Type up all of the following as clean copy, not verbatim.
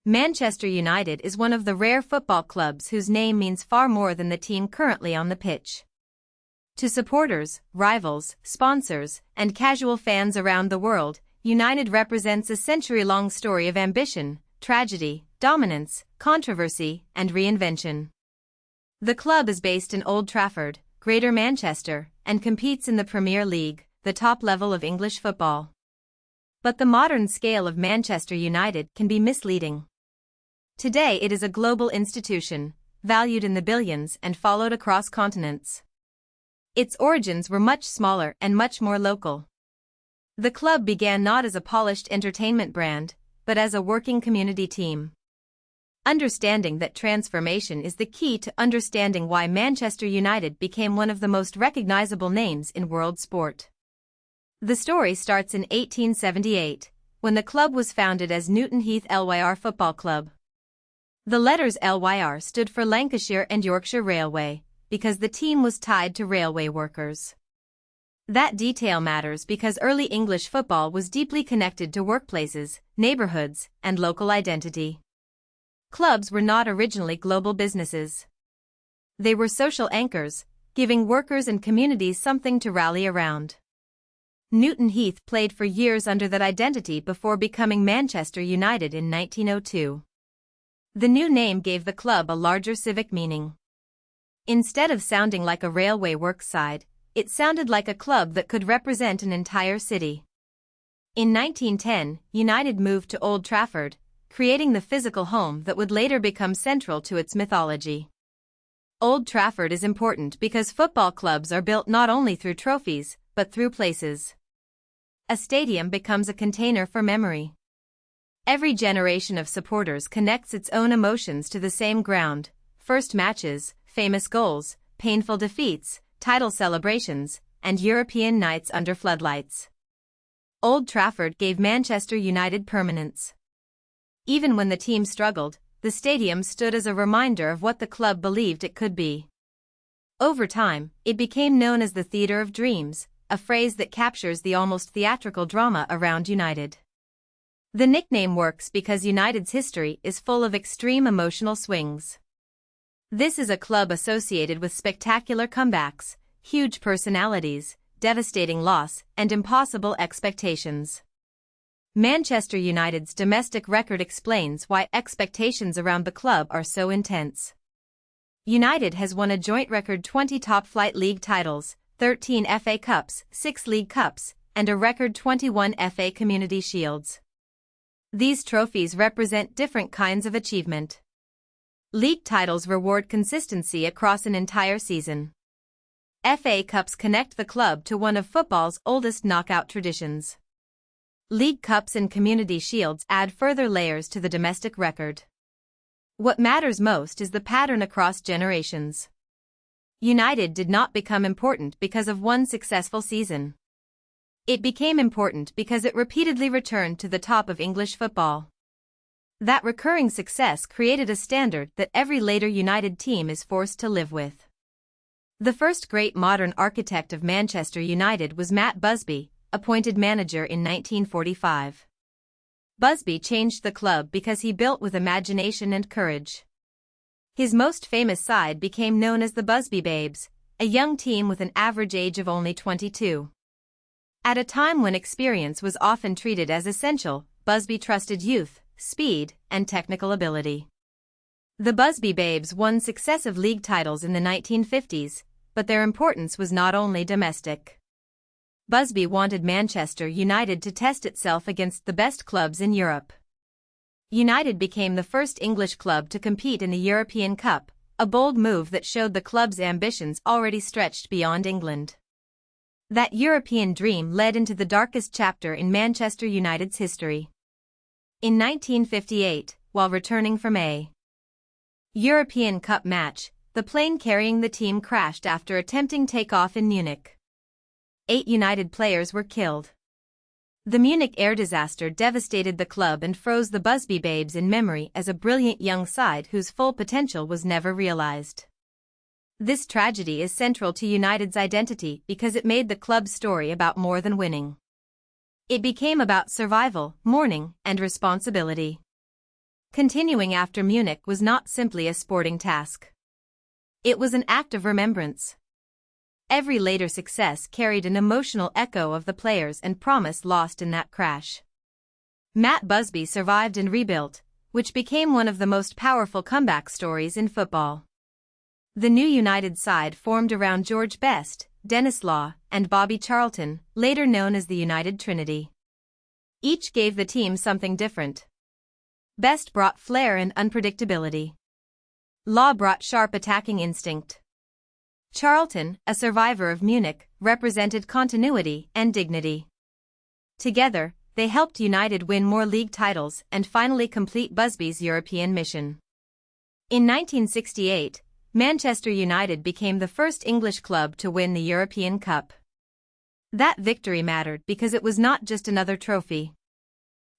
Manchester United is one of the rare football clubs whose name means far more than the team currently on the pitch. To supporters, rivals, sponsors, and casual fans around the world, United represents a century-long story of ambition, tragedy, dominance, controversy, and reinvention. The club is based in Old Trafford, Greater Manchester, and competes in the Premier League, the top level of English football. But the modern scale of Manchester United can be misleading. Today it is a global institution, valued in the billions and followed across continents. Its origins were much smaller and much more local. The club began not as a polished entertainment brand, but as a working community team. Understanding that transformation is the key to understanding why Manchester United became one of the most recognizable names in world sport. The story starts in 1878, when the club was founded as Newton Heath LYR Football Club. The letters LYR stood for Lancashire and Yorkshire Railway, because the team was tied to railway workers. That detail matters because early English football was deeply connected to workplaces, neighborhoods, and local identity. Clubs were not originally global businesses. They were social anchors, giving workers and communities something to rally around. Newton Heath played for years under that identity before becoming Manchester United in 1902. The new name gave the club a larger civic meaning. Instead of sounding like a railway works side, it sounded like a club that could represent an entire city. In 1910, United moved to Old Trafford, creating the physical home that would later become central to its mythology. Old Trafford is important because football clubs are built not only through trophies, but through places. A stadium becomes a container for memory. Every generation of supporters connects its own emotions to the same ground: first matches, famous goals, painful defeats, title celebrations, and European nights under floodlights. Old Trafford gave Manchester United permanence. Even when the team struggled, the stadium stood as a reminder of what the club believed it could be. Over time, it became known as the Theatre of Dreams, a phrase that captures the almost theatrical drama around United. The nickname works because United's history is full of extreme emotional swings. This is a club associated with spectacular comebacks, huge personalities, devastating loss, and impossible expectations. Manchester United's domestic record explains why expectations around the club are so intense. United has won a joint record 20 top-flight league titles, 13 FA Cups, 6 League Cups, and a record 21 FA Community Shields. These trophies represent different kinds of achievement. League titles reward consistency across an entire season. FA Cups connect the club to one of football's oldest knockout traditions. League Cups and Community Shields add further layers to the domestic record. What matters most is the pattern across generations. United did not become important because of one successful season. It became important because it repeatedly returned to the top of English football. That recurring success created a standard that every later United team is forced to live with. The first great modern architect of Manchester United was Matt Busby, appointed manager in 1945. Busby changed the club because he built with imagination and courage. His most famous side became known as the Busby Babes, a young team with an average age of only 22. At a time when experience was often treated as essential, Busby trusted youth, speed, and technical ability. The Busby Babes won successive league titles in the 1950s, but their importance was not only domestic. Busby wanted Manchester United to test itself against the best clubs in Europe. United became the first English club to compete in the European Cup, a bold move that showed the club's ambitions already stretched beyond England. That European dream led into the darkest chapter in Manchester United's history. In 1958, while returning from a European Cup match, the plane carrying the team crashed after attempting takeoff in Munich. 8 United players were killed. The Munich air disaster devastated the club and froze the Busby Babes in memory as a brilliant young side whose full potential was never realized. This tragedy is central to United's identity because it made the club's story about more than winning. It became about survival, mourning, and responsibility. Continuing after Munich was not simply a sporting task. It was an act of remembrance. Every later success carried an emotional echo of the players and promise lost in that crash. Matt Busby survived and rebuilt, which became one of the most powerful comeback stories in football. The new United side formed around George Best, Dennis Law, and Bobby Charlton, later known as the United Trinity. Each gave the team something different. Best brought flair and unpredictability. Law brought sharp attacking instinct. Charlton, a survivor of Munich, represented continuity and dignity. Together, they helped United win more league titles and finally complete Busby's European mission. In 1968, Manchester United became the first English club to win the European Cup. That victory mattered because it was not just another trophy.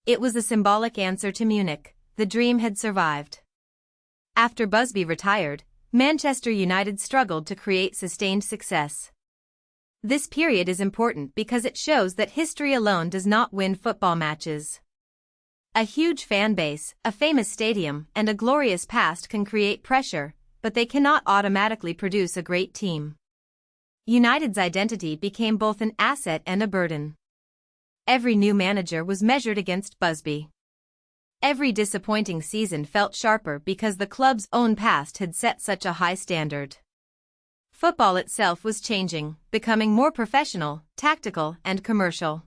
It was a symbolic answer to Munich. The dream had survived. After Busby retired, Manchester United struggled to create sustained success. This period is important because it shows that history alone does not win football matches. A huge fan base, a famous stadium, and a glorious past can create pressure, but they cannot automatically produce a great team. United's identity became both an asset and a burden. Every new manager was measured against Busby. Every disappointing season felt sharper because the club's own past had set such a high standard. Football itself was changing, becoming more professional, tactical, and commercial.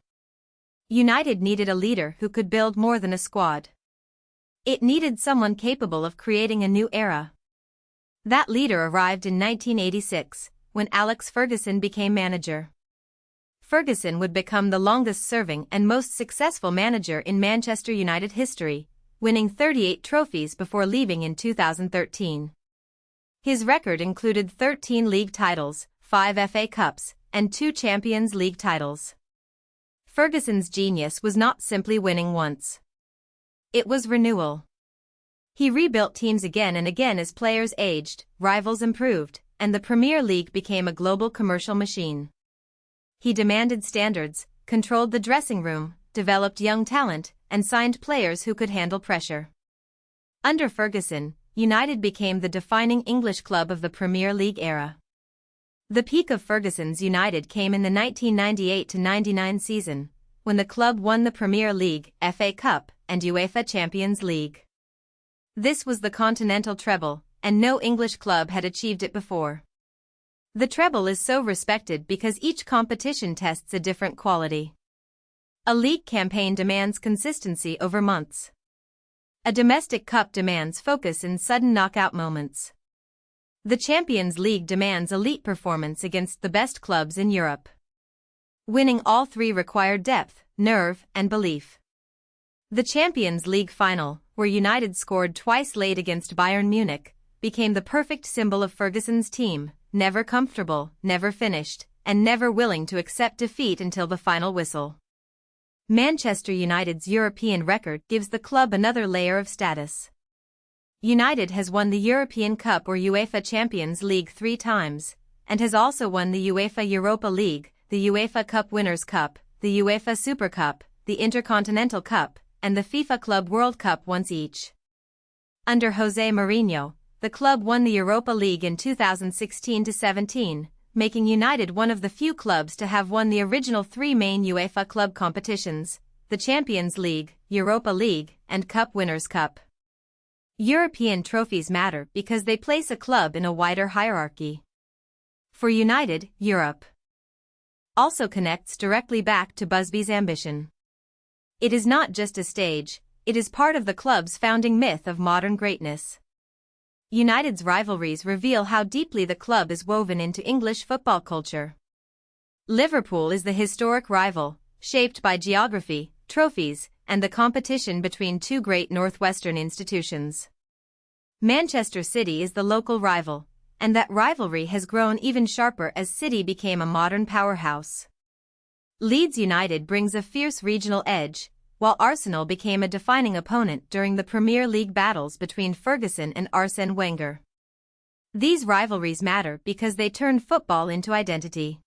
United needed a leader who could build more than a squad. It needed someone capable of creating a new era. That leader arrived in 1986, when Alex Ferguson became manager. Ferguson would become the longest-serving and most successful manager in Manchester United history, winning 38 trophies before leaving in 2013. His record included 13 league titles, 5 FA Cups, and 2 Champions League titles. Ferguson's genius was not simply winning once. It was renewal. He rebuilt teams again and again as players aged, rivals improved, and the Premier League became a global commercial machine. He demanded standards, controlled the dressing room, developed young talent, and signed players who could handle pressure. Under Ferguson, United became the defining English club of the Premier League era. The peak of Ferguson's United came in the 1998-99 season, when the club won the Premier League, FA Cup, and UEFA Champions League. This was the continental treble, and no English club had achieved it before. The treble is so respected because each competition tests a different quality. A league campaign demands consistency over months. A domestic cup demands focus in sudden knockout moments. The Champions League demands elite performance against the best clubs in Europe. Winning all three required depth, nerve, and belief. The Champions League final, where United scored twice late against Bayern Munich, became the perfect symbol of Ferguson's team, never comfortable, never finished, and never willing to accept defeat until the final whistle. Manchester United's European record gives the club another layer of status. United has won the European Cup or UEFA Champions League 3 times, and has also won the UEFA Europa League, the UEFA Cup Winners' Cup, the UEFA Super Cup, the Intercontinental Cup, and the FIFA Club World Cup once each. Under Jose Mourinho, the club won the Europa League in 2016-17, making United one of the few clubs to have won the original 3 main UEFA club competitions, the Champions League, Europa League, and Cup Winners' Cup. European trophies matter because they place a club in a wider hierarchy. For United, Europe also connects directly back to Busby's ambition. It is not just a stage, it is part of the club's founding myth of modern greatness. United's rivalries reveal how deeply the club is woven into English football culture. Liverpool is the historic rival, shaped by geography, trophies, and the competition between 2 great northwestern institutions. Manchester City is the local rival, and that rivalry has grown even sharper as City became a modern powerhouse. Leeds United brings a fierce regional edge, while Arsenal became a defining opponent during the Premier League battles between Ferguson and Arsène Wenger. These rivalries matter because they turn football into identity.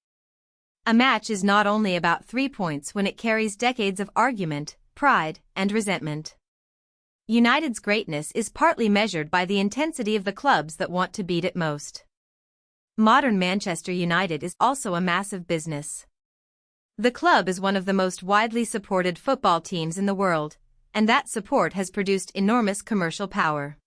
A match is not only about 3 points when it carries decades of argument, pride, and resentment. United's greatness is partly measured by the intensity of the clubs that want to beat it most. Modern Manchester United is also a massive business. The club is one of the most widely supported football teams in the world, and that support has produced enormous commercial power.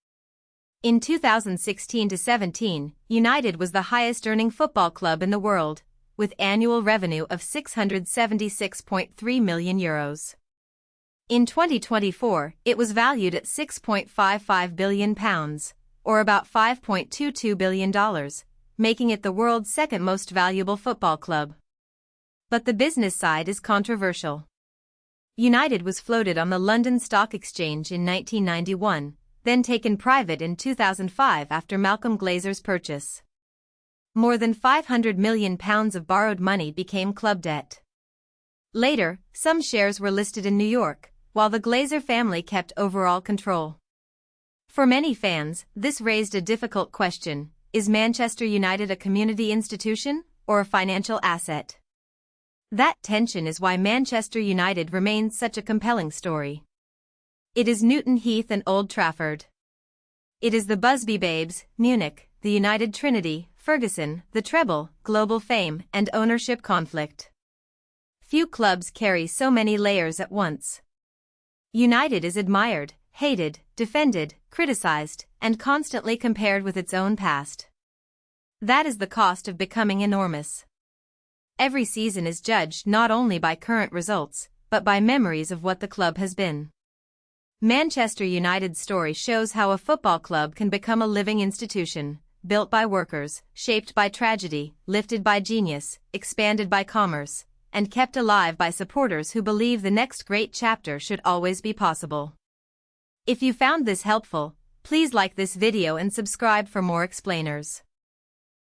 In 2016-17, United was the highest-earning football club in the world, with annual revenue of €676.3 million. In 2024, it was valued at £6.55 billion, or about $5.22 billion, making it the world's second most valuable football club. But the business side is controversial. United was floated on the London Stock Exchange in 1991, then taken private in 2005 after Malcolm Glazer's purchase. More than £500 million of borrowed money became club debt. Later, some shares were listed in New York, while the Glazer family kept overall control. For many fans, this raised a difficult question: is Manchester United a community institution or a financial asset? That tension is why Manchester United remains such a compelling story. It is Newton Heath and Old Trafford. It is the Busby Babes, Munich, the United Trinity, Ferguson, the treble, global fame, and ownership conflict. Few clubs carry so many layers at once. United is admired, hated, defended, criticized, and constantly compared with its own past. That is the cost of becoming enormous. Every season is judged not only by current results, but by memories of what the club has been. Manchester United's story shows how a football club can become a living institution, built by workers, shaped by tragedy, lifted by genius, expanded by commerce, and kept alive by supporters who believe the next great chapter should always be possible. If you found this helpful, please like this video and subscribe for more explainers.